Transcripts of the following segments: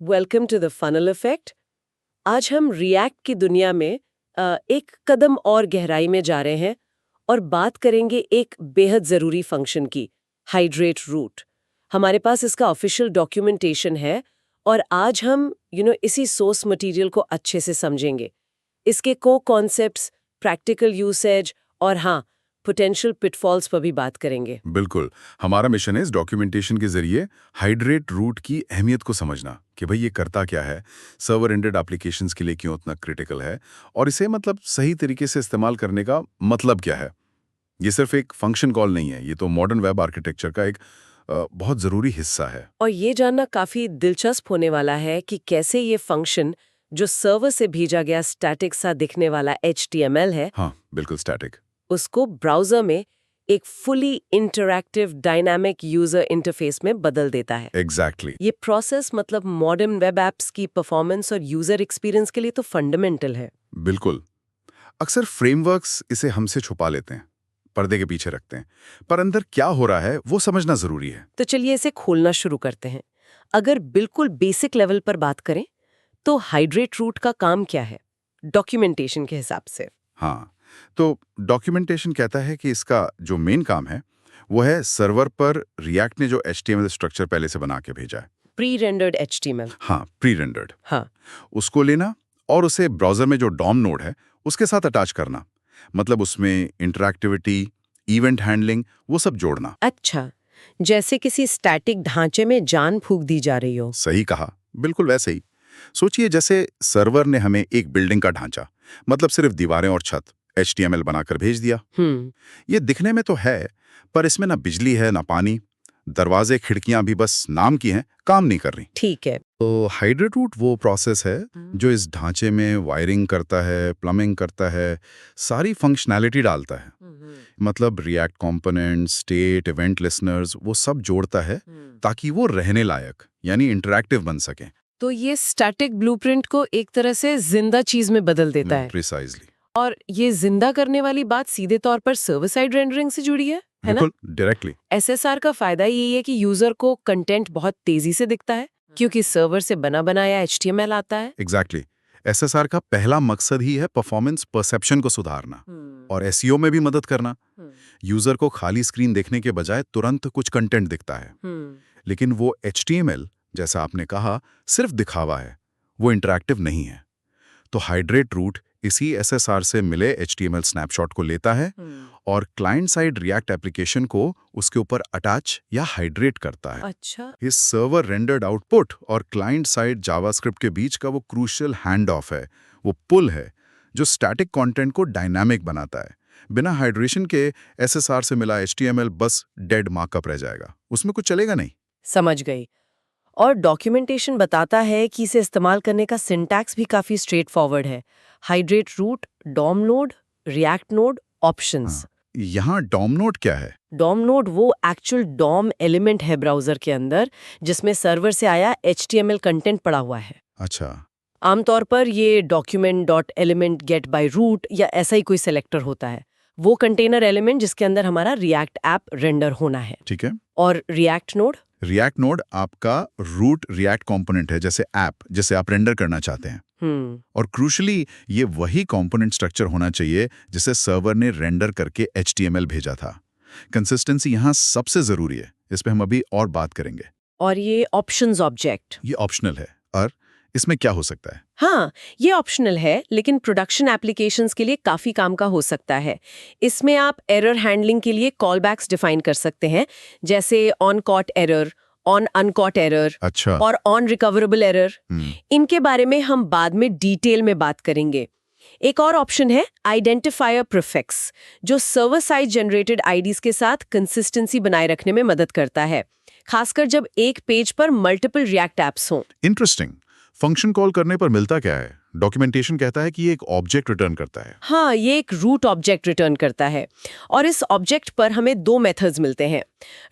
Welcome to the funnel effect. आज हम react की दुनिया में एक कदम और गहराई में जा रहे हैं और बात करेंगे एक बेहद ज़रूरी फंक्शन की, हाइड्रेट रूट। हमारे पास इसका ऑफिशियल डॉक्यूमेंटेशन है और आज हम इसी सोर्स मटेरियल को अच्छे से समझेंगे, इसके को कॉन्सेप्ट्स, प्रैक्टिकल यूसेज और हाँ, पोटेंशियल पिटफॉल्स पर भी बात करेंगे। बिल्कुल। हमारा मिशन है इस डॉक्यूमेंटेशन के जरिए हाइड्रेट रूट की अहमियत को समझना कि भाई ये करता क्या है, सर्वर एंडेड एप्लीकेशंस के लिए क्यों इतना क्रिटिकल है और इसे मतलब सही तरीके से इस्तेमाल करने का मतलब क्या है। ये सिर्फ एक फंक्शन कॉल नहीं है, ये तो मॉडर्न वेब आर्किटेक्चर का एक बहुत ज़रूरी हिस्सा है। और ये जानना काफी दिलचस्प होने वाला है कि कैसे ये फंक्शन जो सर्वर से भेजा गया स्टैटिक सा दिखने वाला HTML है, हाँ, बिल्कुल स्टैटिक। उसको ब्राउजर में एक fully interactive dynamic user interface में बदल देता है। एग्जैक्टली। ये प्रोसेस मतलब मॉडर्न वेब एप्स की परफॉर्मेंस और यूजर एक्सपीरियंस के लिए तो फंडामेंटल है। बिल्कुल। अक्सर फ्रेमवर्क्स इसे हमसे छुपा लेते हैं, पर्दे के पीछे रखते हैं, पर अंदर क्या हो रहा है वो समझना ज़रूरी है। तो चलिए इसे खोलना शुरू करते हैं। अगर बिल्कुल बेसिक लेवल पर बात करें तो हाइड्रेट रूट का काम क्या है डॉक्यूमेंटेशन के हिसाब से? हाँ, तो डॉक्यूमेंटेशन कहता है कि इसका जो मेन काम है वो है सर्वर पर रिएक्ट ने जो HTML स्ट्रक्चर पहले से बना के भेजा है। Pre rendered HTML। हाँ, प्री रेंडर्ड। हाँ। उसको लेना और उसे ब्राउजर में जो डॉम नोड है उसके साथ अटैच करना, मतलब उसमें इंटरैक्टिविटी, इवेंट हैंडलिंग, वो सब जोड़ना। अच्छा, जैसे किसी स्टैटिक ढांचे में जान फूंक दी जा रही हो। सही कहा, बिल्कुल वैसे ही। सोचिए जैसे सर्वर ने हमें एक बिल्डिंग का ढांचा, मतलब सिर्फ दीवारें और छत, HTML बनाकर भेज दिया। ये दिखने में तो है, पर इसमें ना बिजली है ना पानी, दरवाजे खिड़कियां भी बस नाम की हैं, काम नहीं कर रही। ठीक है। तो हाइड्रेट रूट वो प्रोसेस है जो इस ढांचे में वायरिंग करता है, प्लम्बिंग करता है, सारी फंक्शनैलिटी डालता है। मतलब react component, state, event listeners, वो सब जोड़ता है ताकि वो रहने लायक यानी इंटरैक्टिव बन सके। तो ये स्टैटिक ब्लूप्रिंट को एक तरह से जिंदा चीज में बदल देता है। प्रिसाइजली। और ये जिंदा करने वाली बात सीधे तौर पर सर्वर साइड रेंडरिंग से जुड़ी है ना? बिल्कुल डायरेक्टली। SSR का फायदा यही है कि यूजर को कंटेंट बहुत तेजी से दिखता है क्योंकि सर्वर से बना बनाया HTML आता है। एग्जैक्टली। SSR का पहला मकसद ही है परफॉर्मेंस परसेप्शन को सुधारना और SEO में भी मदद करना। यूजर को खाली स्क्रीन देखने के बजाय तुरंत कुछ कंटेंट दिखता है। लेकिन वो HTML, जैसा आपने कहा, सिर्फ दिखावा है, वो इंटरैक्टिव नहीं है। तो हाइड्रेट रूट इसी SSR से मिले HTML स्नैपशॉट को लेता है और क्लाइंट साइड रिएक्ट एप्लीकेशन को उसके ऊपर अटैच या हाइड्रेट करता है। अच्छा। इस सर्वर रेंडर्ड आउटपुट और क्लाइंट साइड जावास्क्रिप्ट के बीच का वो क्रूशियल हैंड ऑफ है, वो पुल है जो स्टैटिक कंटेंट को डायनामिक बनाता है। बिना हाइड्रेशन के SSR से मिला HTML बस डेड मार्कअप रह जाएगा, उसमें कुछ चलेगा नहीं। समझ गई। और डॉक्यूमेंटेशन बताता है कि इसे इस्तेमाल करने का सिंटैक्स भी काफी स्ट्रेट फॉरवर्ड है। Hydrate root, DOM node, React node, options. यहाँ डॉम नोड क्या है? डॉम नोड वो एक्चुअल डॉम एलिमेंट है ब्राउजर के अंदर जिसमें सर्वर से आया HTML कंटेंट पड़ा हुआ है। अच्छा। आमतौर पर ये document dot element get by root या ऐसा ही कोई सेलेक्टर होता है, वो कंटेनर एलिमेंट जिसके अंदर हमारा रिएक्ट ऐप रेंडर होना है। ठीक है। और रिएक्ट नोड? रिएक्ट नोड आपका रूट रिएक्ट कंपोनेंट है, जैसे ऐप जिसे आप रेंडर करना चाहते हैं। और क्रूशली ये वही कंपोनेंट स्ट्रक्चर होना चाहिए जिसे सर्वर ने रेंडर करके HTML भेजा था। कंसिस्टेंसी यहाँ सबसे जरूरी है, इस पे हम अभी और बात करेंगे। और ये ऑप्शंस ऑब्जेक्ट? ये ऑप्शनल है। और इसमें क्या हो सकता है? हाँ, ये ऑप्शनल है लेकिन प्रोडक्शन एप्लीकेशंस के लिए काफी काम का हो सकता है। इसमें आप एरर हैंडलिंग के लिए कॉलबैक्स डिफाइन कर सकते हैं, जैसे on caught error, on uncaught error. अच्छा। और ऑन रिकवरेबल एरर। इनके बारे में हम बाद में डिटेल में बात करेंगे। एक और ऑप्शन है आइडेंटिफायर प्रीफिक्स, जो सर्वर साइड जनरेटेड आईडीज के साथ कंसिस्टेंसी बनाए रखने में मदद करता है, खासकर जब एक पेज पर मल्टीपल रिएक्ट एप्स हों। इंटरेस्टिंग। फंक्शन कॉल करने पर मिलता क्या है? डॉक्यूमेंटेशन कहता है कि ये एक ऑब्जेक्ट रिटर्न करता है। हाँ, ये एक रूट ऑब्जेक्ट रिटर्न करता है और इस ऑब्जेक्ट पर हमें दो मेथड्स मिलते हैं,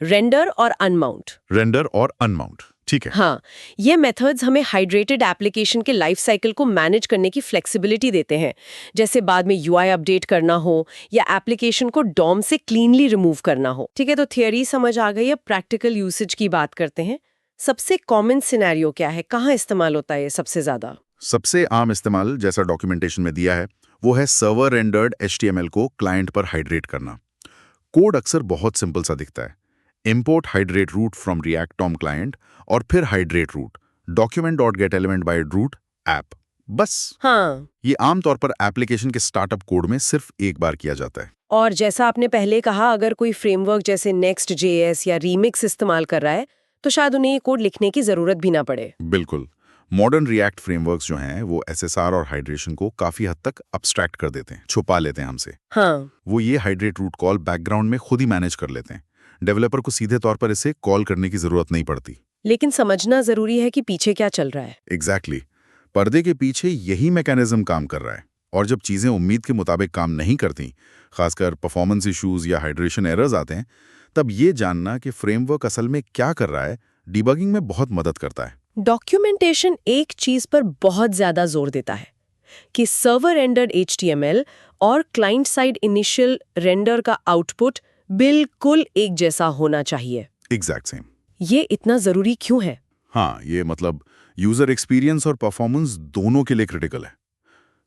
रेंडर और अनमाउंट। रेंडर और अनमाउंट, ठीक है। हाँ, ये मेथड्स हमें हाइड्रेटेड एप्लीकेशन के लाइफ साइकिल को मैनेज करने की फ्लेक्सिबिलिटी देते हैं, जैसे बाद में UI अपडेट करना हो या एप्लीकेशन को डॉम से क्लीनली रिमूव करना हो। ठीक है, तो थियरी समझ आ गई, अब प्रैक्टिकल यूसेज की बात करते हैं। सबसे कॉमन सिनेरियो क्या है, कहाँ इस्तेमाल होता है ये सबसे ज्यादा? सबसे आम इस्तेमाल, जैसा डॉक्यूमेंटेशन में दिया है, वो है सर्वर रेंडर्ड HTML को क्लाइंट पर हाइड्रेट करना। कोड अक्सर बहुत सिंपल सा दिखता है, import hydrate root from react tom client और फिर hydrate root document.getElementByRoot app। बस हाँ, ये आमतौर पर एप्लीकेशन के स्टार्टअप कोड में सिर्फ एक बार किया जाता है। और जैसा आपने पहले कहा, अगर कोई फ्रेमवर्क जैसे Next.js या Remix इस्तेमाल कर रहा है तो शायद उन्हें ये कोड लिखने की जरूरत भी ना पड़े। बिल्कुल। मॉडर्न रिएक्ट फ्रेमवर्क्स जो हैं वो SSR और हाइड्रेशन को काफी हद तक अब्स्ट्रैक्ट कर देते हैं, छुपा लेते हैं हमसे। हाँ, वो ये हाइड्रेट रूट कॉल बैकग्राउंड में खुद ही मैनेज कर लेते हैं। डेवलपर को सीधे तौर पर इसे कॉल करने की जरूरत नहीं पड़ती। लेकिन समझना जरूरी है कि पीछे क्या चल रहा है। एग्जैक्टली पर्दे के पीछे यही मैकेनिज्म काम कर रहा है, और जब चीजें उम्मीद के मुताबिक काम नहीं करती, खासकर परफॉर्मेंस इश्यूज या हाइड्रेशन एरर्स आते हैं, तब ये जानना कि फ्रेमवर्क असल में क्या कर रहा है डिबगिंग में बहुत मदद करता है। डॉक्यूमेंटेशन एक चीज पर बहुत ज्यादा जोर देता है कि सर्वर रेंडर्ड HTML और क्लाइंट साइड इनिशियल रेंडर का आउटपुट बिल्कुल एक जैसा होना चाहिए। Exact same. ये इतना जरूरी क्यों है? हाँ, ये मतलब यूजर एक्सपीरियंस और परफॉर्मेंस दोनों के लिए क्रिटिकल है।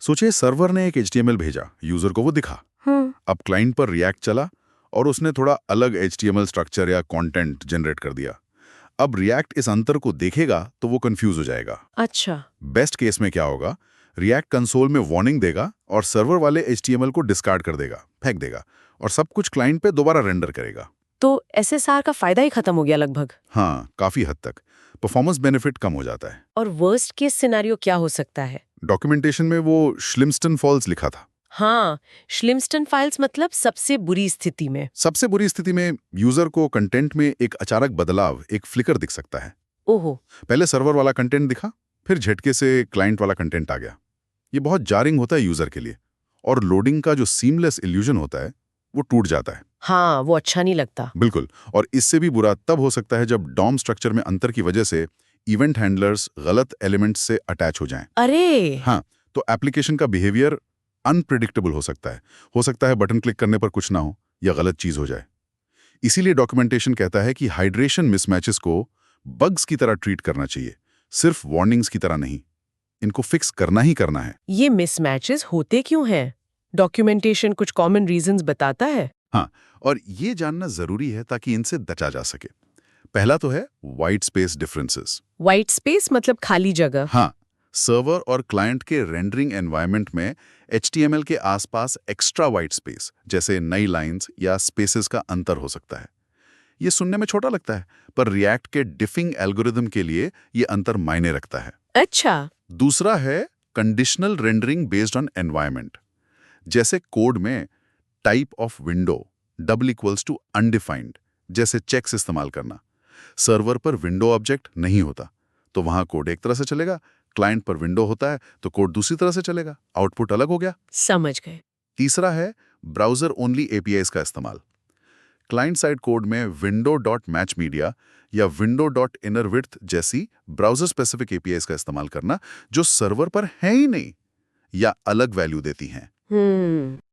सोचिए सर्वर ने एक HTML भेजा, यूजर को वो दिखा। अब क्लाइंट पर रिएक्ट चला और उसने थोड़ा अलग HTML स्ट्रक्चर या कंटेंट जनरेट कर दिया। अब रिएक्ट इस अंतर को देखेगा तो वो कंफ्यूज हो जाएगा। अच्छा, बेस्ट केस में क्या होगा, रिएक्ट कंसोल में वार्निंग देगा और सर्वर वाले HTML को डिस्कार्ड कर देगा, फेंक देगा, और सब कुछ क्लाइंट पे दोबारा रेंडर करेगा। तो SSR का फायदा ही खत्म हो गया लगभग। हाँ, काफी हद तक परफॉर्मेंस बेनिफिट कम हो जाता है। और वर्स्ट केस सिनेरियो क्या हो सकता है? डॉक्यूमेंटेशन में वो श्लिम्स्टन फॉल्स लिखा था। हाँ, श्लिम्स्टन फाइल्स मतलब सबसे बुरी स्थिति में। सबसे बुरी स्थिति में यूजर को कंटेंट में एक अचानक बदलाव, एक फ्लिकर दिख सकता है। ओहो, पहले सर्वर वाला कंटेंट दिखा, फिर झटके से क्लाइंट वाला कंटेंट आ गया। ये बहुत जारिंग होता है यूजर के लिए, और लोडिंग का जो सीमलेस इल्यूजन होता है वो टूट जाता है। हाँ, वो अच्छा नहीं लगता। बिल्कुल, और इससे भी बुरा तब हो सकता है जब डॉम स्ट्रक्चर में अंतर की वजह से इवेंट हैंडलर्स गलत एलिमेंट्स से अटैच हो जाएं। अरे, हाँ, तो एप्लीकेशन का बिहेवियर अनप्रिडिक्टेबल हो सकता है। हो सकता है बटन क्लिक करने पर कुछ ना हो या गलत चीज हो जाए। इसीलिए डॉक्यूमेंटेशन कहता है कि हाइड्रेशन मिसमैचेस को बग्स की तरह ट्रीट करना चाहिए, सिर्फ वार्निंग्स की तरह नहीं। इनको फिक्स करना ही करना है। ये मिसमैचेस होते क्यों हैं? डॉक्यूमेंटेशन कुछ कॉमन रीजंस बताता है? हाँ, और ये जानना जरूरी है ताकि इनसे बचा जा सके। पहला तो है white space differences. White space मतलब खाली जगह। हाँ, सर्वर और क्लाइंट के रेंडरिंग एनवायरनमेंट में HTML के आसपास एक्स्ट्रा वाइट स्पेस, जैसे नई लाइंस या स्पेसेस का अंतर हो सकता है। ये सुनने में छोटा लगता है, पर रिएक्ट के डिफिंग एल्गोरिदम के लिए ये अंतर मायने रखता है। अच्छा, दूसरा है conditional rendering based on environment. जैसे कोड में टाइप ऑफ विंडो = अनडिफाइंड जैसे चेक्स इस्तेमाल करना। सर्वर पर विंडो ऑब्जेक्ट नहीं होता तो वहां कोड एक तरह से चलेगा, क्लाइंट पर विंडो होता है तो कोड दूसरी तरह से चलेगा, आउटपुट अलग हो गया। समझ गए। तीसरा है ब्राउजर ओनली APIs का इस्तेमाल। क्लाइंट साइड कोड में window.matchmedia या window.innerWidth जैसी ब्राउजर स्पेसिफिक APIs का इस्तेमाल करना, जो सर्वर पर है ही नहीं या अलग वैल्यू देती हैं।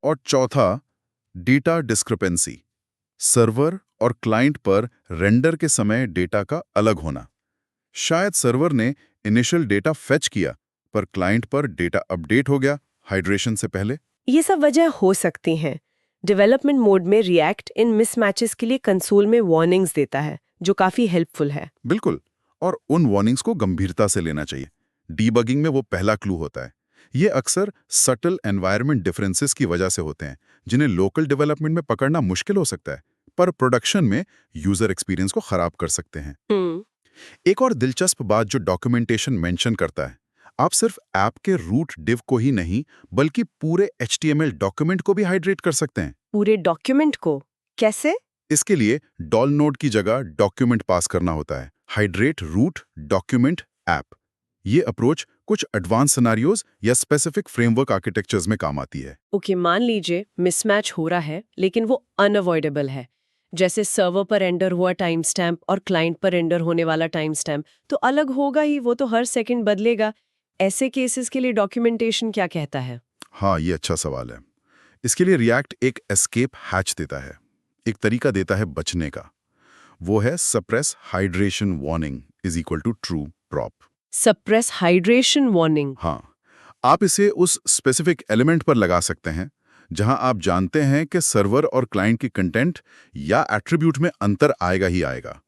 और चौथा, डेटा डिस्क्रिपेंसी। सर्वर और क्लाइंट पर रेंडर के समय डेटा का अलग होना। शायद सर्वर ने इनिशियल डेटा फेच किया, पर क्लाइंट पर डेटा अपडेट हो गया हाइड्रेशन से पहले। ये सब वजह हो सकती हैं। डेवलपमेंट मोड में रिएक्ट इन मिसमैचेस के लिए कंसोल में वार्निंग्स देता है, जो काफी हेल्पफुल है। बिल्कुल, और उन वार्निंग्स को गंभीरता से लेना चाहिए। डीबगिंग में वो पहला क्लू होता है। ये अक्सर सटल एनवायरनमेंट डिफरेंसेस की वजह से होते हैं, जिन्हें लोकल डेवलपमेंट में पकड़ना मुश्किल हो सकता है, पर प्रोडक्शन में यूजर एक्सपीरियंस को खराब कर सकते हैं। एक और दिलचस्प बात जो डॉक्यूमेंटेशन मेंशन करता है, आप सिर्फ ऐप के रूट डिव को ही नहीं बल्कि पूरे HTML डॉक्यूमेंट को भी हाइड्रेट कर सकते हैं। पूरे डॉक्यूमेंट को कैसे? इसके लिए डॉल नोड की जगह डॉक्यूमेंट पास करना होता है। Hydrate root document app. ये अप्रोच कुछ एडवांस सिनेरियोज या स्पेसिफिक फ्रेमवर्क आर्किटेक्चर्स में काम आती है। ओके, मान लीजिए मिसमैच हो रहा है लेकिन वो अनअवॉइडेबल है, जैसे सर्वर पर रेंडर हुआ टाइम स्टैम्प और क्लाइंट पर रेंडर होने वाला टाइम स्टैम्प तो अलग होगा ही, वो तो हर सेकंड बदलेगा। ऐसे केसेस के लिए डॉक्यूमेंटेशन क्या कहता है? हाँ, ये अच्छा सवाल है। इसके लिए रिएक्ट एक एस्केप हैच देता है, एक तरीका देता है बचने का। वो है suppress hydration warning is equal to true prop. Suppress hydration warning. हाँ, आप इसे उस स्पेसिफिक एलिमेंट पर लगा सकते हैं जहां आप जानते हैं कि सर्वर और क्लाइंट की कंटेंट या एट्रीब्यूट में अंतर आएगा ही आएगा,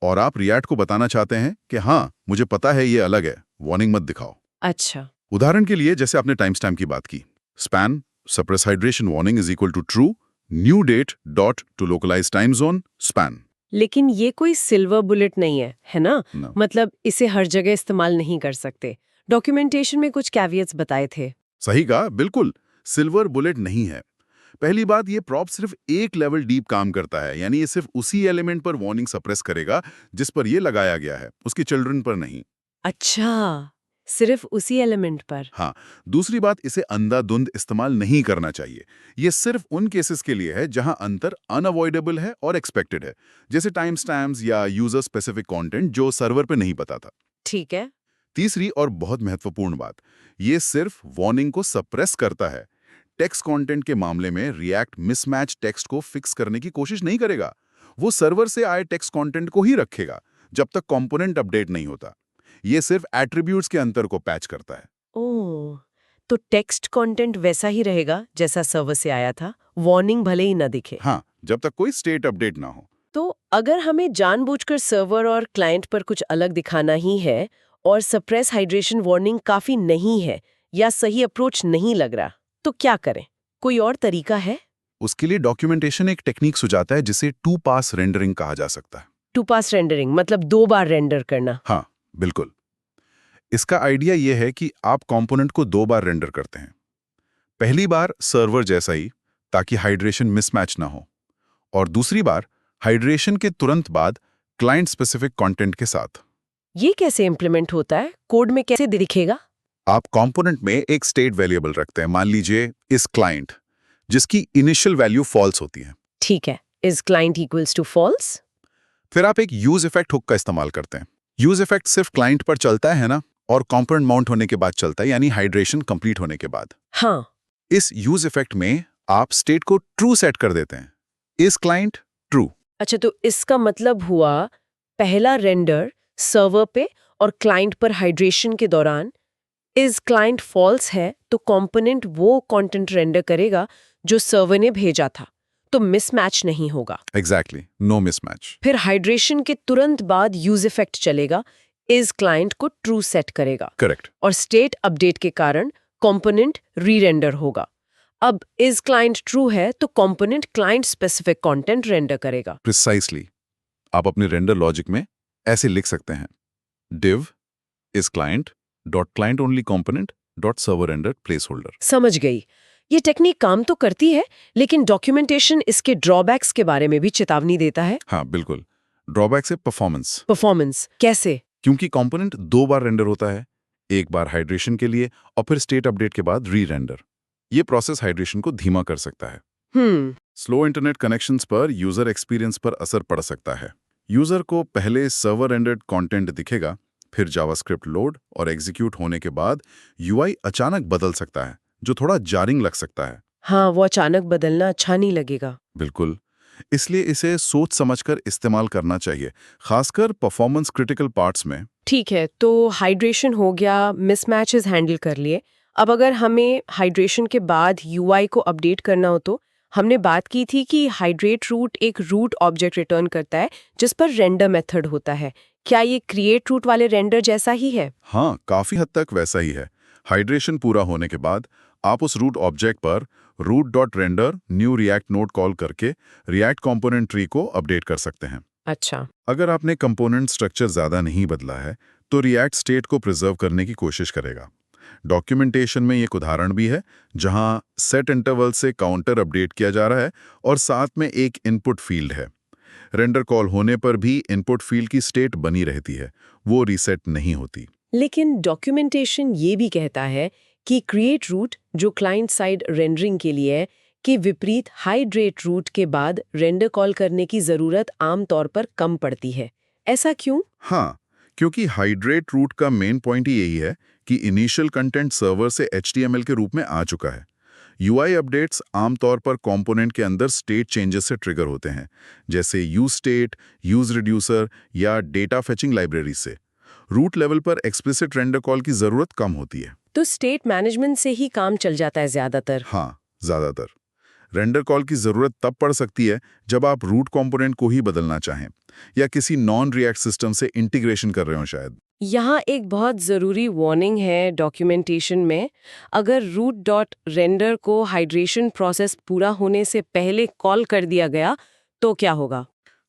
और आप रिएक्ट को बताना चाहते हैं कि हाँ, मुझे पता है ये अलग है, वार्निंग मत दिखाओ। अच्छा। उदाहरण के लिए जैसे आपने टाइम स्टैम्प की बात की, span suppress hydration warning is equal to true new date dot to localize time zone span. लेकिन ये कोई सिल्वर बुलेट नहीं है ना? No. मतलब इसे हर जगह इस्तेमाल नहीं कर सकते। डॉक्यूमेंटेशन में कुछ कैवियट्स बताए थे। सही कहा, बिल्कुल सिल्वर बुलेट नहीं है। पहली बात, ये प्रॉप सिर्फ एक लेवल डीप काम करता है, यानी ये सिर्फ उसी एलिमेंट पर वार्निंग सप्रेस करेगा जिस पर ये लगाया गया है, उसके चिल्ड्रन पर नहीं। अच्छा, सिर्फ उसी एलिमेंट पर। हाँ, दूसरी बात, इसे अंधाधुंध इस्तेमाल नहीं करना चाहिए। ये सिर्फ उन केसेस के लिए है जहां अंतर अनअवॉइडेबल है और एक्सपेक्टेड है, जैसे टाइम स्टैम्प्स या यूजर स्पेसिफिक कंटेंट जो सर्वर पे नहीं पता था। ठीक है। तीसरी और बहुत महत्वपूर्ण बात, ये सिर्फ वार्निंग को सप्रेस करता है। टेक्स्ट कंटेंट के मामले में रिएक्ट मिसमैच टेक्स्ट को फिक्स करने की कोशिश नहीं करेगा। वो सर्वर से आए टेक्स्ट कंटेंट को ही रखेगा जब तक कंपोनेंट अपडेट नहीं होता। ये सिर्फ एट्रीब्यूट्स के अंतर को पैच करता है। ओह, तो टेक्स्ट कंटेंट वैसा ही रहेगा जैसा सर्वर से आया था, वार्निंग भले ही न दिखे। हाँ, जब तक कोई स्टेट अपडेट ना हो। तो अगर हमें जानबूझकर सर्वर और क्लाइंट पर कुछ अलग दिखाना ही है और सप्रेस हाइड्रेशन वार्निंग काफी नहीं है या सही अप्रोच नहीं लग रहा, तो क्या करें? कोई और तरीका है? उसके लिए डॉक्यूमेंटेशन एक टेक्निक सुझाता है जिसे टू पास रेंडरिंग कहा जा सकता है। टू पास रेंडरिंग मतलब 2 बार रेंडर करना। हाँ, बिल्कुल। इसका आइडिया यह है कि आप कंपोनेंट को 2 बार रेंडर करते हैं। पहली बार सर्वर जैसा ही, ताकि हाइड्रेशन मिसमैच ना हो, और दूसरी बार हाइड्रेशन के तुरंत बाद क्लाइंट स्पेसिफिक कंटेंट के साथ। ये कैसे इम्प्लीमेंट होता है? कोड में कैसे दिखेगा? आप कंपोनेंट में एक स्टेट वेरिएबल रखते हैं, मान लीजिए इस क्लाइंट, जिसकी इनिशियल वैल्यू फॉल्स होती है। ठीक है, is client equals to false. फिर आप एक यूज इफेक्ट हुक का इस्तेमाल करते हैं। यूज इफेक्ट सिर्फ क्लाइंट पर चलता है ना, और कंपोनेंट माउंट होने के बाद चलता है, यानी हाइड्रेशन कंप्लीट होने के बाद। हाँ। इस यूज इफेक्ट में आप स्टेट को ट्रू सेट कर देते हैं। इस क्लाइंट ट्रू। अच्छा, तो इसका मतलब हुआ पहला रेंडर सर्वर पे और क्लाइंट पर हाइड्रेशन के दौरान इज क्लाइंट फॉल्स है तो कंपोनेंट वो कंटेंट रेंडर करेगा जो सर्वर ने भेजा था, तो मिसमैच नहीं होगा। Exactly, no mismatch. फिर हाइड्रेशन के तुरंत बाद यूज इफेक्ट चलेगा, इज क्लाइंट को ट्रू सेट करेगा। करेक्ट। और स्टेट अपडेट के कारण कंपोनेंट री-रेंडर होगा। अब इज क्लाइंट ट्रू है तो component client specific content render करेगा। प्रिसाइसली। आप अपने रेंडर लॉजिक में ऐसे लिख सकते हैं, div is client dot client only component dot server render placeholder। समझ गई। ये टेक्निक काम तो करती है, लेकिन डॉक्यूमेंटेशन इसके ड्रॉबैक्स के बारे में भी चेतावनी देता है। हाँ, बिल्कुल। ड्रॉबैक से परफॉर्मेंस। परफॉर्मेंस कैसे? क्योंकि कंपोनेंट 2 बार रेंडर होता है, एक बार हाइड्रेशन के लिए और फिर स्टेट अपडेट के बाद री रेंडर। ये प्रोसेस हाइड्रेशन को धीमा कर सकता है। स्लो इंटरनेट कनेक्शंस पर यूजर एक्सपीरियंस पर असर पड़ सकता है। यूजर को पहले सर्वर रेंडर्ड कंटेंट दिखेगा, फिर जावास्क्रिप्ट लोड और एग्जीक्यूट होने के बाद यूआई अचानक बदल सकता है, जो थोड़ा जारिंग लग सकता है। हाँ, वो अचानक बदलना अच्छा नहीं लगेगा। बिल्कुल। इसलिए इसे सोच समझकर इस्तेमाल करना चाहिए, खासकर परफॉर्मेंस क्रिटिकल पार्ट्स में। ठीक है, तो हाइड्रेशन हो गया, मिसमैचेस हैंडल कर लिए। अब अगर हमें हाइड्रेशन के बाद यूआई को अपडेट करना हो तो हमने बात की थी कि हाइड्रेट रूट एक रूट ऑब्जेक्ट रिटर्न करता है जिस पर रेंडर मेथड होता है। क्या ये क्रिएट रूट वाले रेंडर जैसा ही है? हाँ, काफी हद तक वैसा ही है। हाइड्रेशन पूरा होने के बाद आप उस रूट ऑब्जेक्ट पर root.render new react node call करके रिएक्ट कंपोनेंट ट्री को अपडेट कर सकते हैं। अच्छा। अगर आपने कंपोनेंट स्ट्रक्चर ज्यादा नहीं बदला है तो रिएक्ट स्टेट को प्रिजर्व करने की कोशिश करेगा। डॉक्यूमेंटेशन में एक उदाहरण भी है जहां सेट इंटरवल से काउंटर अपडेट किया जा रहा है और साथ में एक इनपुट फील्ड है। रेंडर कॉल होने पर भी इनपुट फील्ड की स्टेट बनी रहती है, वो रीसेट नहीं होती। लेकिन डॉक्यूमेंटेशन ये भी कहता है कि क्रिएट रूट जो क्लाइंट साइड रेंडरिंग के लिए है, के विपरीत हाइड्रेट रूट के बाद रेंडर कॉल करने की जरूरत आमतौर पर कम पड़ती है। ऐसा क्यों? हाँ, क्योंकि हाइड्रेट रूट का मेन पॉइंट ही यही है कि इनिशियल कंटेंट सर्वर से HTML के रूप में आ चुका है। यूआई अपडेट्स आमतौर पर कंपोनेंट के अंदर स्टेट चेंजेस से ट्रिगर होते हैं, जैसे यूज स्टेट, यूज रिड्यूसर या डेटा फेचिंग लाइब्रेरी से। रूट लेवल पर एक्सप्लिसिट रेंडर कॉल की जरूरत कम होती है। तो स्टेट मैनेजमेंट से ही काम चल जाता है ज्यादातर। हाँ, ज्यादातर रेंडर कॉल की जरूरत तब पड़ सकती है जब आप रूट कंपोनेंट को ही बदलना चाहें या किसी नॉन रिएक्ट सिस्टम से इंटीग्रेशन कर रहे हो शायद। यहाँ एक बहुत ज़रूरी वार्निंग है डॉक्यूमेंटेशन में। अगर रूट डॉट रेंडर को हाइड्रेशन प्रोसेस पूरा होने से पहले कॉल कर दिया गया तो क्या होगा?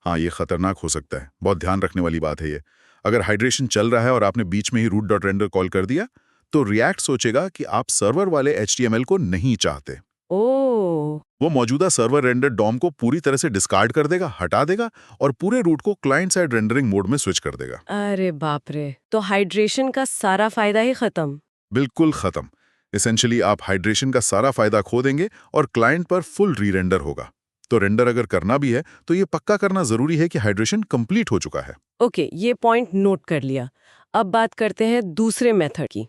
हाँ, ये खतरनाक हो सकता है। बहुत ध्यान रखने वाली बात है ये। अगर हाइड्रेशन चल रहा है और आपने बीच में ही रूट डॉट रेंडर कॉल कर दिया तो रिएक्ट सोचेगा कि आप सर्वर वाले HTML को नहीं चाहते। ओह, वो मौजूदा सर्वर रेंडर डॉम को पूरी तरह से डिस्कार्ड कर देगा, हटा देगा और पूरे रूट को क्लाइंट साइड रेंडरिंग मोड में स्विच कर देगा। अरे बाप रे, तो हाइड्रेशन का सारा फायदा ही खत्म। बिल्कुल खत्म। एसेंशियली आप हाइड्रेशन का सारा फायदा खो देंगे और क्लाइंट पर फुल री-रेंडर होगा। तो रेंडर अगर करना भी है तो ये पक्का करना जरूरी है कि हाइड्रेशन कंप्लीट हो चुका है। ओके, ये पॉइंट नोट कर लिया। अब बात करते हैं दूसरे मेथड की,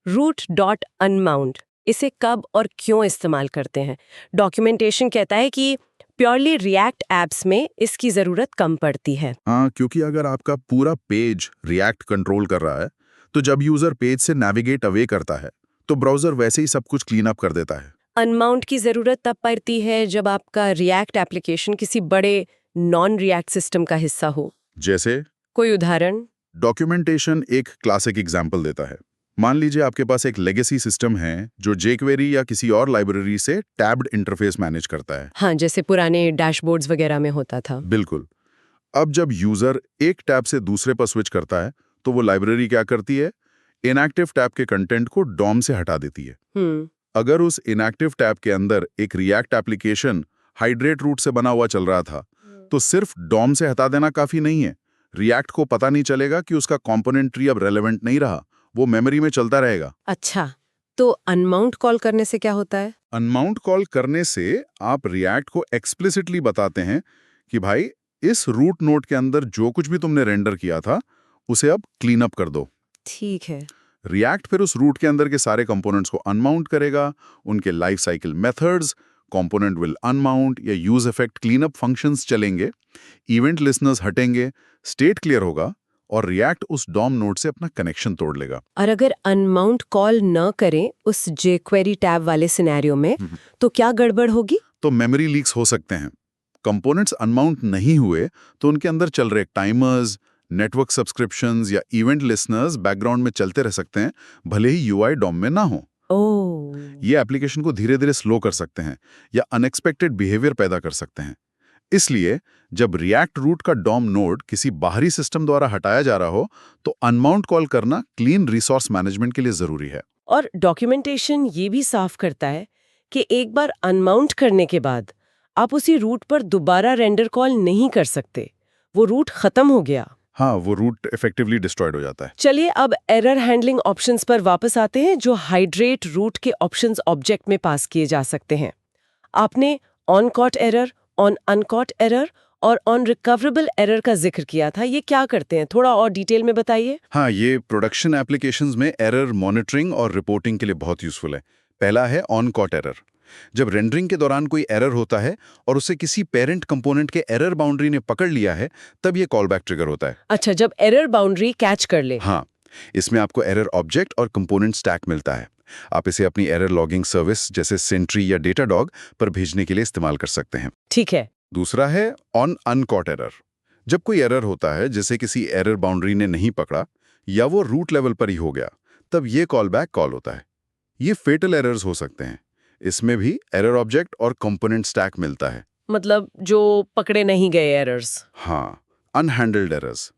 रूट डॉट अनमाउंट। इसे कब और क्यों इस्तेमाल करते हैं? डॉक्यूमेंटेशन कहता है कि प्योरली रिएक्ट एप्स में इसकी ज़रूरत कम पड़ती है। हाँ, क्योंकि अगर आपका पूरा पेज रिएक्ट कंट्रोल कर रहा है तो जब यूजर पेज से नेविगेट अवे करता है तो ब्राउजर वैसे ही सब कुछ क्लीन अप कर देता है। अनमाउंट की ज़रूरत तब पड़ती है जब आपका रिएक्ट एप्लीकेशन किसी बड़े नॉन रिएक्ट सिस्टम का हिस्सा हो। जैसे कोई उदाहरण? डॉक्यूमेंटेशन एक क्लासिक एग्जाम्पल देता है। मान लीजिए आपके पास एक लेगेसी सिस्टम है जो jQuery या किसी और लाइब्रेरी से टैब्ड इंटरफेस मैनेज करता है। हाँ, जैसे पुराने डैशबोर्ड्स वगैरह में होता था। बिल्कुल। अब जब यूजर एक टैब से दूसरे पर स्विच करता है तो वो लाइब्रेरी क्या करती है? इनएक्टिव टैब के कंटेंट को डॉम से हटा देती है। अगर उस इनएक्टिव टैब के अंदर एक रिएक्ट एप्लीकेशन हाइड्रेट रूट से बना हुआ चल रहा था तो सिर्फ डॉम से हटा देना काफी नहीं है। रिएक्ट को पता नहीं चलेगा कि उसका कंपोनेंट ट्री अब रेलेवेंट नहीं रहा, वो मेमोरी में चलता रहेगा। अच्छा, तो अनमाउंट कॉल करने से क्या होता है? अनमाउंट कॉल करने से आप रिएक्ट को एक्सप्लिसिटली बताते हैं कि भाई इस रूट नोड के अंदर जो कुछ भी तुमने रेंडर किया था उसे अब क्लीन अप कर दो। ठीक है। रिएक्ट फिर उस रूट के अंदर के सारे कंपोनेंट्स को अनमाउंट करेगा, उनके life cycle methods, component will unmount या use effect clean up functions चलेंगे, इवेंट लिसनर्स हटेंगे, स्टेट क्लियर होगा और रिएक्ट उस डॉम नोड से अपना कनेक्शन तोड़ लेगा। और अगर अनमाउंट कॉल न करें उस jQuery टैब वाले सिनेरियो में तो क्या गड़बड़ होगी? तो मेमोरी लीक्स हो सकते हैं। कंपोनेंट्स अनमाउंट नहीं हुए तो उनके अंदर चल रहे टाइमर्स, नेटवर्क सब्सक्रिप्शंस या इवेंट लिसनर्स बैकग्राउंड में चलते रह सकते हैं, भले ही यूआई डॉम में ना हो। ओह, ये एप्लीकेशन को धीरे धीरे स्लो कर सकते हैं या अनएक्सपेक्टेड बिहेवियर पैदा कर सकते हैं। इसलिए जब रिएक्ट रूट का डॉम नोड किसी बाहरी सिस्टम द्वारा हटाया जा रहा हो तो अनमाउंट कॉल करना क्लीन रिसोर्स मैनेजमेंट के लिए जरूरी है। और डॉक्यूमेंटेशन ये भी साफ करता है कि एक बार अनमाउंट करने के बाद आप उसी रूट पर दोबारा रेंडर कॉल नहीं कर सकते, वो रूट खत्म हो गया। हाँ, वो रूट इफेक्टिवली डिस्ट्रॉयड हो जाता है। चलिए अब एरर हैंडलिंग ऑप्शंस पर वापस आते हैं जो हाइड्रेट रूट के ऑप्शंस ऑब्जेक्ट में पास किए जा सकते हैं। आपने on caught error, on uncaught error और ऑन रिकवरेबल एरर का जिक्र किया था। ये क्या करते हैं, थोड़ा और डिटेल में बताइए। हाँ, ये प्रोडक्शन एप्लीकेशंस में एरर मॉनिटरिंग और रिपोर्टिंग के लिए बहुत यूजफुल है। पहला है ऑन कॉट एरर। जब रेंडरिंग के दौरान कोई एरर होता है और उसे किसी पेरेंट कंपोनेंट के एरर बाउंड्री ने पकड़ लिया है तब ये कॉलबैक ट्रिगर होता है। अच्छा, जब एरर बाउंड्री कैच कर ले। हाँ, इसमें आपको एरर ऑब्जेक्ट और कंपोनेंट स्टैक मिलता है। आप इसे अपनी एरर लॉगिंग सर्विस जैसे सेंट्री या डेटाडॉग पर भेजने के लिए इस्तेमाल कर सकते हैं। ठीक है। दूसरा है ऑन अनकॉट एरर। जब कोई एरर होता है जैसे किसी एरर बाउंड्री ने नहीं पकड़ा या वो रूट लेवल पर ही हो गया, तब ये कॉलबैक कॉल होता है। ये फेटल एरर्स हो सकते हैं। इसमें भी एरर ऑब्जेक्ट और कंपोनेंट स्टैक मिलता है। मतलब जो पकड़े नहीं गए एरर्स। हाँ, अनहैंडल्ड एरर्स।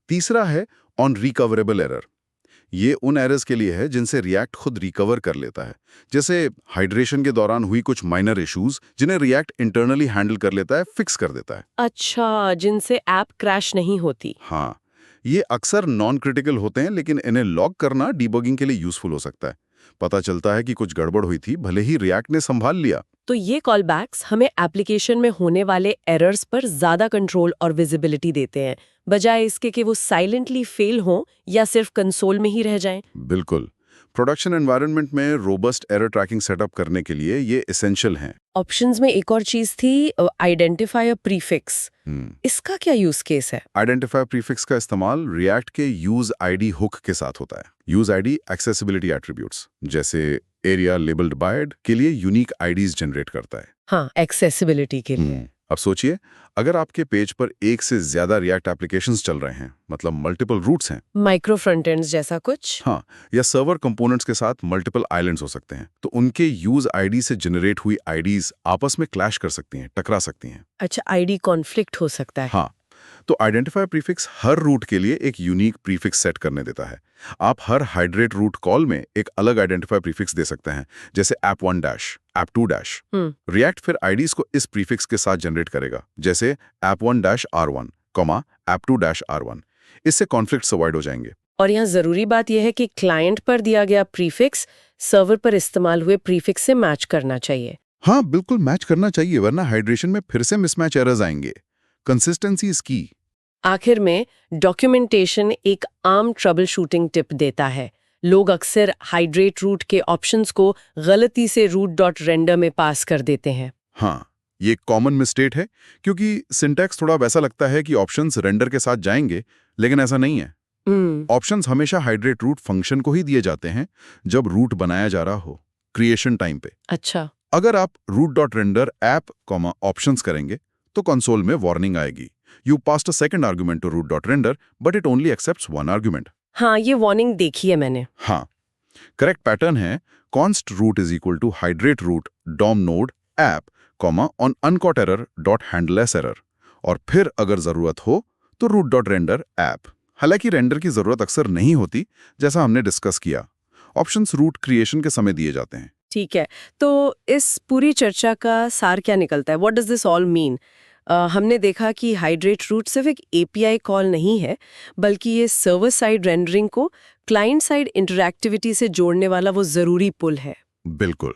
तीसरा है ऑन रिकवरेबल एरर। ये उन एरर्स के लिए है जिनसे रिएक्ट खुद रिकवर कर लेता है, जैसे हाइड्रेशन के दौरान हुई कुछ माइनर इश्यूज जिन्हें रिएक्ट इंटरनली हैंडल कर लेता है, फिक्स कर देता है। अच्छा, जिनसे ऐप क्रैश नहीं होती। हाँ, ये अक्सर नॉन क्रिटिकल होते हैं लेकिन इन्हें लॉग करना डीबगिंग के लिए यूजफुल हो सकता है। पता चलता है कि कुछ गड़बड़ हुई थी, भले ही रिएक्ट ने संभाल लिया। तो ये कॉलबैक्स हमें एप्लीकेशन में होने वाले एरर्स पर ज्यादा कंट्रोल और विजिबिलिटी देते हैं, बजाय इसके कि वो साइलेंटली फेल हों या सिर्फ कंसोल में ही रह जाएं। बिल्कुल। प्रोडक्शन एनवायरनमेंट में रोबस्ट एरर ट्रैकिंग सेटअप करने के लिए ये एसेंशियल हैं। ऑप्शंस में एक और चीज थी, आइडेंटिफाई अ प्रीफिक्स। इसका क्या यूज केस है? आइडेंटिफायर प्रीफिक्स का इस्तेमाल रिएक्ट के यूज आईडी हुक के साथ होता है। यूज आईडी एक्सेसिबिलिटी एट्रीब्यूट्स जैसे एरिया लेबल्ड बाय के लिए यूनिक आईडीज जनरेट करता है। हाँ, एक्सेसिबिलिटी के लिए। अब सोचिए, अगर आपके पेज पर एक से ज्यादा रिएक्ट एप्लीकेशंस चल रहे हैं, मतलब मल्टीपल रूट्स हैं, माइक्रो फ्रंट एंड्स जैसा कुछ। हाँ, या सर्वर कंपोनेंट्स के साथ मल्टीपल आइलैंड्स हो सकते हैं, तो उनके यूज आईडी से जनरेट हुई आईडीज आपस में क्लैश कर सकती हैं, टकरा सकती हैं। अच्छा, आईडी कॉन्फ्लिक्ट हो सकता है। हाँ, तो आइडेंटिफायर प्रीफिक्स हर रूट के लिए एक यूनिक प्रीफिक्स सेट करने देता है। आप हर हाइड्रेट रूट कॉल में एक अलग आइडेंटिफायर प्रीफिक्स दे सकते हैं, जैसे app1-, app2-। रिएक्ट फिर आईडीज को इस प्रीफिक्स के साथ जनरेट करेगा, जैसे app1-r1, app2-r1। इससे कॉन्फ्लिक्ट्स अवॉइड हो जाएंगे। और यहाँ जरूरी बात यह है कि क्लाइंट पर दिया गया प्रीफिक्स सर्वर पर इस्तेमाल हुए प्रीफिक्स से मैच करना चाहिए। हाँ, बिल्कुल मैच करना चाहिए, वरना हाइड्रेशन में फिर से मिसमैच एरर्स आएंगे। कंसिस्टेंसी इज की। आखिर में डॉक्यूमेंटेशन एक आम ट्रबल शूटिंग टिप देता है। लोग अक्सर हाइड्रेट रूट के ऑप्शंस को गलती से root.render में पास कर देते हैं। हाँ, ये कॉमन मिस्टेक है, क्योंकि सिंटैक्स थोड़ा वैसा लगता है कि ऑप्शंस रेंडर के साथ जाएंगे, लेकिन ऐसा नहीं है। ऑप्शंस हमेशा हाइड्रेट रूट फंक्शन को ही दिए जाते हैं जब रूट बनाया जा रहा हो, क्रिएशन टाइम पे। अच्छा, अगर आप root.render app, ऑप्शंस करेंगे तो कंसोल में वार्निंग आएगी, you passed a second argument to root.render but it only accepts one argument. हाँ, ये वार्निंग देखी है मैंने। हाँ, करेक्ट पैटर्न है const root is equal to hydrate root DOM node app on uncaught error dot handles error, और फिर अगर जरूरत हो तो root.render app। हालांकि रेंडर की जरूरत अक्सर नहीं होती, जैसा हमने डिस्कस किया। ऑप्शंस रूट क्रिएशन के समय दिए जाते हैं। ठीक है, तो इस पूरी चर्चा का सार क्या निकलता है? What does this all mean? हमने देखा कि हाइड्रेट रूट सिर्फ एक एपीआई कॉल नहीं है, बल्कि ये सर्वर साइड रेंडरिंग को क्लाइंट साइड इंटरैक्टिविटी से जोड़ने वाला वो जरूरी पुल है। बिल्कुल।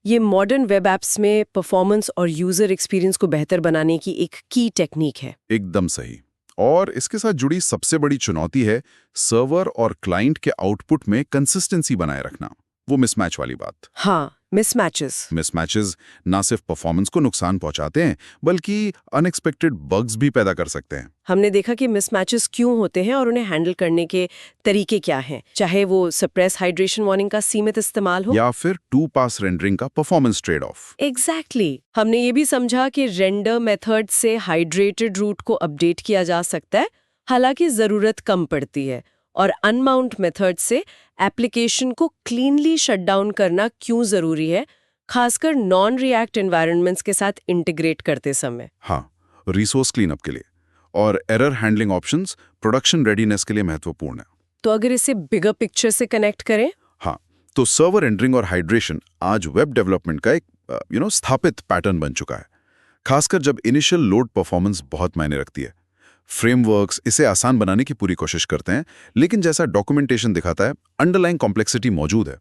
ये मॉडर्न वेब एप्स में परफॉर्मेंस और यूजर एक्सपीरियंस को बेहतर बनाने की एक की टेक्निक है। एकदम सही। और इसके साथ जुड़ी सबसे बड़ी चुनौती है सर्वर और क्लाइंट के आउटपुट में कंसिस्टेंसी बनाए रखना, वो मिसमैच वाली बात। हाँ, मिसमैचेस ना सिर्फ परफॉर्मेंस को नुकसान पहुंचाते हैं, बल्कि अनएक्सपेक्टेड बग्स भी पैदा कर सकते हैं। हमने देखा कि मिसमैचेस क्यों होते हैं और उन्हें हैंडल करने के तरीके क्या हैं, चाहे वो सप्रेस हाइड्रेशन वार्निंग का सीमित इस्तेमाल हो या फिर 2-pass रेंडरिंग का परफॉर्मेंस ट्रेड ऑफ। एग्जैक्टली। हमने ये भी समझा कि रेंडर मेथड से हाइड्रेटेड रूट को अपडेट किया जा सकता है, हालांकि जरूरत कम पड़ती है, और अनमाउंट मेथड से एप्लीकेशन को क्लीनली शटडाउन करना क्यों जरूरी है, खासकर नॉन रिएक्ट एनवायरनमेंट्स के साथ इंटीग्रेट करते समय। हाँ, रिसोर्स क्लीनअप के लिए और error handling options production readiness के लिए महत्वपूर्ण है। तो अगर इसे बिगर पिक्चर से कनेक्ट करें, हाँ, तो सर्वर रेंडरिंग और हाइड्रेशन आज वेब डेवलपमेंट का एक स्थापित पैटर्न बन चुका है, खासकर जब इनिशियल लोड परफॉर्मेंस बहुत मायने रखती है। फ्रेमवर्क्स इसे आसान बनाने की पूरी कोशिश करते हैं, लेकिन जैसा डॉक्यूमेंटेशन दिखाता है, अंडरलाइंग कॉम्प्लेक्सिटी मौजूद है।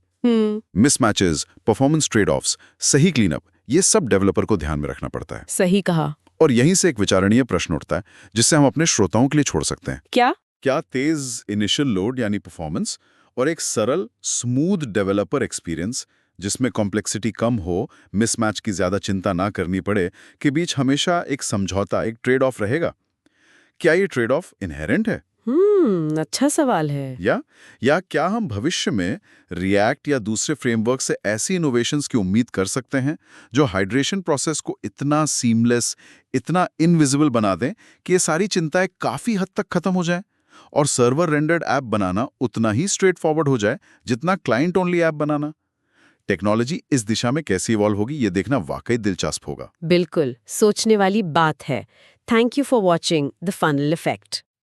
मिसमैचेस, परफॉर्मेंस ट्रेड ऑफ्स, सही क्लीनअप, ये सब डेवलपर को ध्यान में रखना पड़ता है। सही कहा। और यहीं से एक विचारणीय प्रश्न उठता है, जिससे हम अपने श्रोताओं के लिए छोड़ सकते हैं। क्या तेज इनिशियल लोड यानी परफॉर्मेंस और एक सरल स्मूथ डेवलपर एक्सपीरियंस जिसमें कॉम्प्लेक्सिटी कम हो, मिसमैच की ज्यादा चिंता ना करनी पड़े, के बीच हमेशा एक समझौता, एक ट्रेड ऑफ रहेगा? क्या ये ट्रेड ऑफ इनहेरेंट है? अच्छा सवाल है। या क्या हम भविष्य में रिएक्ट या दूसरे फ्रेमवर्क से ऐसी इनोवेशंस की उम्मीद कर सकते हैं जो हाइड्रेशन प्रोसेस को इतना सीमलेस, इतना इनविजिबल बना दें कि ये सारी चिंताएं काफी हद तक खत्म हो जाएं और सर्वर रेंडर्ड ऐप बनाना उतना ही स्ट्रेट फॉरवर्ड हो जाए जितना क्लाइंट ओनली ऐप बनाना? टेक्नोलॉजी इस दिशा में कैसे इवॉल्व होगी, ये देखना वाकई दिलचस्प होगा। बिल्कुल सोचने वाली बात है। Thank you for watching the funnel effect.